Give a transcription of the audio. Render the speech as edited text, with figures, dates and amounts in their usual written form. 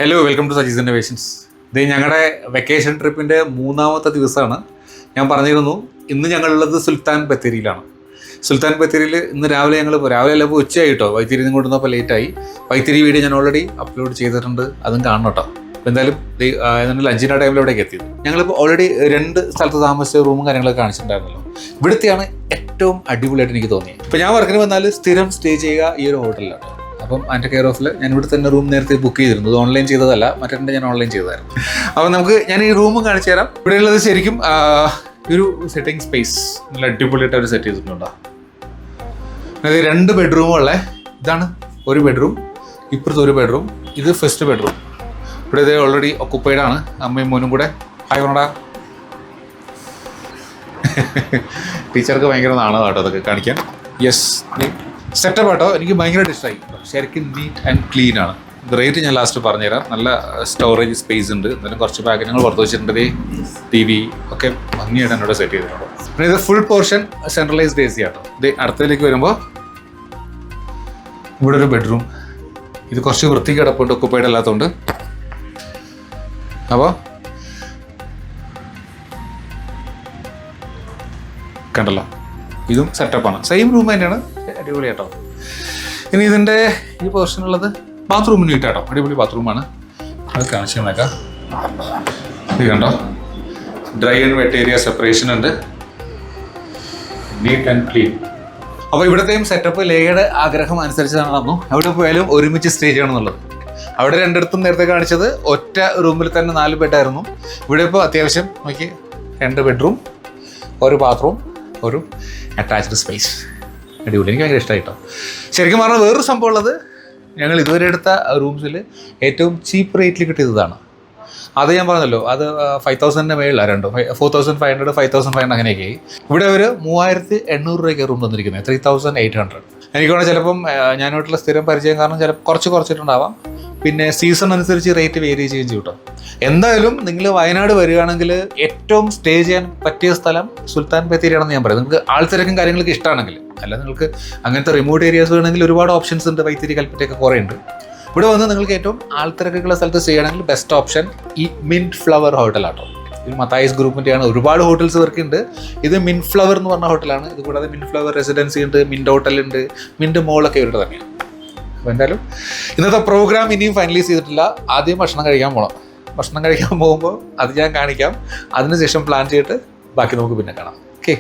Hello, welcome to Saji's innovations. ഇത് ഞങ്ങളുടെ vacation ട്രിപ്പിൻ്റെ 3ാമത്തെ ദിവസമാണ്. ഞാൻ പറഞ്ഞിരുന്നു ഇന്ന് ഞങ്ങളുള്ളത് സുൽത്താൻ ബത്തേരിയിലാണ്. സുൽത്താൻ ബത്തേരിയിൽ ഇന്ന് രാവിലെ രാവിലെ അല്ല, ഇപ്പോൾ ഉച്ചയായിട്ടോ. വൈത്തിരി നിന്ന് കൊണ്ടുവന്നപ്പോൾ ലേറ്റായി. വൈത്തിരി വീഡിയോ ഞാൻ ഓൾറെഡി അപ്ലോഡ് ചെയ്തിട്ടുണ്ട്, അതും കാണണം കേട്ടോ. അപ്പോൾ എന്തായാലും ലഞ്ചിൻ്റെ ടൈമിൽ ഇവിടേക്ക് എത്തിയത്. ഞങ്ങളിപ്പോൾ ഓൾറെഡി 2 സ്ഥലത്ത് താമസിച്ച റൂമും കാര്യങ്ങളൊക്കെ കാണിച്ചിട്ടുണ്ടായിരുന്നല്ലോ. ഇവിടുത്തെയാണ് ഏറ്റവും അടിപൊളിയായിട്ട് എനിക്ക് തോന്നിയത്. ഇപ്പോൾ ഞാൻ വർക്കിന് വന്നാൽ സ്ഥിരം സ്റ്റേ ചെയ്യുക ഈ ഒരു ഹോട്ടലിലാണ്. അപ്പം അതിൻ്റെ കെയർ ഓഫിൽ ഞാൻ ഇവിടെ തന്നെ റൂം നേരത്തെ ബുക്ക് ചെയ്തിരുന്നു. ഇത് ഓൺലൈൻ ചെയ്തതല്ല, മറ്റേ ഞാൻ ഓൺലൈൻ ചെയ്തതായിരുന്നു. അപ്പം ഞാൻ ഈ റൂം കാണിച്ചു തരാം. ഇവിടെയുള്ളത് ശരിക്കും ഒരു സെറ്റിംഗ് സ്പേസ് നല്ല അടിപൊളിയായിട്ട് അവർ സെറ്റ് ചെയ്തിട്ടുണ്ടോ. അതായത് 2 ബെഡ്റൂമുള്ള, ഇതാണ് ഒരു ബെഡ്റൂം, ഇപ്പുറത്തെ ഒരു ബെഡ്റൂം, ഇത് ഫസ്റ്റ് ബെഡ്റൂം. ഇവിടെ ഇത് ഓൾറെഡി ഒക്കുപ്പൈഡ് ആണ്. അമ്മയും മോനും കൂടെ ഹായ് പറഞ്ഞടാ. ടീച്ചർക്ക് ഭയങ്കര നാണമാണ് കേട്ടോ അതൊക്കെ കാണിക്കാൻ. യെസ്, സെറ്റപ്പ് ആട്ടോ. എനിക്ക് ഭയങ്കരമായിട്ട് ഇഷ്ടമായി. ശരിക്കും നീറ്റ് ആൻഡ് ക്ലീൻ ആണ്. റേറ്റ് ഞാൻ ലാസ്റ്റ് പറഞ്ഞുതരാം. നല്ല സ്റ്റോറേജ് സ്പേസ് ഉണ്ട്. എന്നാലും കുറച്ച് പാക്കറ്റുകൾ പുറത്ത് വെച്ചിട്ടുണ്ട്. TV ഒക്കെ ഭംഗിയായിട്ട് എന്നോട് സെറ്റ് ചെയ്തിട്ടുണ്ട്. പിന്നെ ഇത് ഫുൾ പോർഷൻ സെൻട്രലൈസ്ഡ് AC ആട്ടോ. ഇത് അടുത്തതിലേക്ക് വരുമ്പോൾ ഇവിടെ ഒരു ബെഡ്റൂം. ഇത് കുറച്ച് വൃത്തി കിടപ്പുണ്ട്, ഒക്കുപ്പൈഡ് അല്ലാത്തതുകൊണ്ട്. അപ്പോൾ കണ്ടല്ലോ, ഇതും സെറ്റപ്പാണ്. സെയിം റൂം തന്നെയാണ്, അടിപൊളി കേട്ടോ. ഇനി ഇതിൻ്റെ ഈ പോർഷനുള്ളത് ബാത്റൂമിന് കിട്ടാട്ടോ. അടിപൊളി ബാത്റൂമാണ്. അത് കാണിച്ചു തന്നേക്കാം. ഇത് കണ്ടോ, dry and wet area separation ഉണ്ട്. Neat and clean. അപ്പോൾ ഇവിടത്തെയും സെറ്റപ്പ് ലേയുടെ ആഗ്രഹം അനുസരിച്ച് നടന്നു. അവിടെ പോയാലും ഒരുമിച്ച് സ്റ്റേ ചെയ്യണം എന്നുള്ളത്. അവിടെ 2 നേരത്തെ കാണിച്ചത് ഒറ്റ റൂമിൽ തന്നെ 4 ബെഡായിരുന്നു. ഇവിടെ ഇപ്പോൾ അത്യാവശ്യം നോക്കി 2 ബെഡ്റൂം, ഒരു ബാത്റൂം, ഒരു അറ്റാച്ച്ഡ് സ്പേസ്. അടിപൊളി, എനിക്ക് ഭയങ്കര ഇഷ്ടമായിട്ടോ. ശരിക്കും പറഞ്ഞാൽ വേറൊരു സംഭവം ഉള്ളത്, ഞങ്ങൾ ഇതുവരെ എടുത്ത റൂംസിൽ ഏറ്റവും ചീപ്പ് റേറ്റിൽ കിട്ടിയതാണ്. അത് ഞാൻ പറഞ്ഞല്ലോ, അത് 5,000 മേളിലാണ്. 4,500 5,500 അങ്ങനെയൊക്കെ ആയി. ഇവിടെ ഒരു 3,800 രൂപയ്ക്ക് റൂം തന്നിരിക്കുന്നത്, 3,800. എനിക്ക് വേണമെങ്കിൽ ചിലപ്പം ഞാനായിട്ടുള്ള സ്ഥിരം പരിചയം കാരണം ചിലപ്പോൾ കുറച്ചിട്ടുണ്ടാവാം. പിന്നെ സീസൺ അനുസരിച്ച് റേറ്റ് വേരി ചെയ്യുകയും ചെയ്യും കേട്ടോ. എന്തായാലും നിങ്ങൾ വയനാട് വരികയാണെങ്കിൽ ഏറ്റവും സ്റ്റേ ചെയ്യാൻ പറ്റിയ സ്ഥലം സുൽത്താൻ ബത്തേരിയാണെന്ന് ഞാൻ പറയും. നിങ്ങൾക്ക് ആൾത്തിരക്കും കാര്യങ്ങളൊക്കെ ഇഷ്ടമാണെങ്കിൽ. അല്ല, നിങ്ങൾക്ക് അങ്ങനത്തെ റിമോട്ട് ഏരിയാസ് വേണമെങ്കിൽ ഒരുപാട് ഓപ്ഷൻസ് ഉണ്ട്. വൈത്തിരി, കൽപ്പറ്റയൊക്കെ കുറേ ഉണ്ട്. ഇവിടെ വന്ന് നിങ്ങൾക്ക് ഏറ്റവും ആൾത്തിരക്കുള്ള സ്ഥലത്ത് സ്റ്റേ ചെയ്യണമെങ്കിൽ ബെസ്റ്റ് ഓപ്ഷൻ ഈ മിൻറ്റ് ഫ്ലവർ ഹോട്ടലാട്ടോ. ഇത് മത്തായിസ് ഗ്രൂപ്പിൻ്റെയാണ്. ഒരുപാട് ഹോട്ടൽസ് വർക്കുണ്ട്. ഇത് മിൻറ്റ് ഫ്ലവർ എന്ന് പറഞ്ഞ ഹോട്ടലാണ്. ഇത് കൂടാതെ മിൻറ്റ് ഫ്ലവർ റെസിഡൻസി ഉണ്ട്, മിൻറ്റ് ഹോട്ടലുണ്ട്, മിൻറ്റ് മോളൊക്കെ ഇവരുടെ തന്നെയാണ്. അപ്പോൾ എന്തായാലും ഇന്നത്തെ പ്രോഗ്രാം ഇനിയും ഫൈനലൈസ് ചെയ്തിട്ടില്ല. ആദ്യം ഭക്ഷണം കഴിക്കാൻ പോകണം. ഭക്ഷണം കഴിക്കാൻ പോകുമ്പോൾ അത് ഞാൻ കാണിക്കാം. അതിനുശേഷം പ്ലാൻ ചെയ്തിട്ട് ബാക്കി നമുക്ക് പിന്നെ കാണാം. ഓക്കെ.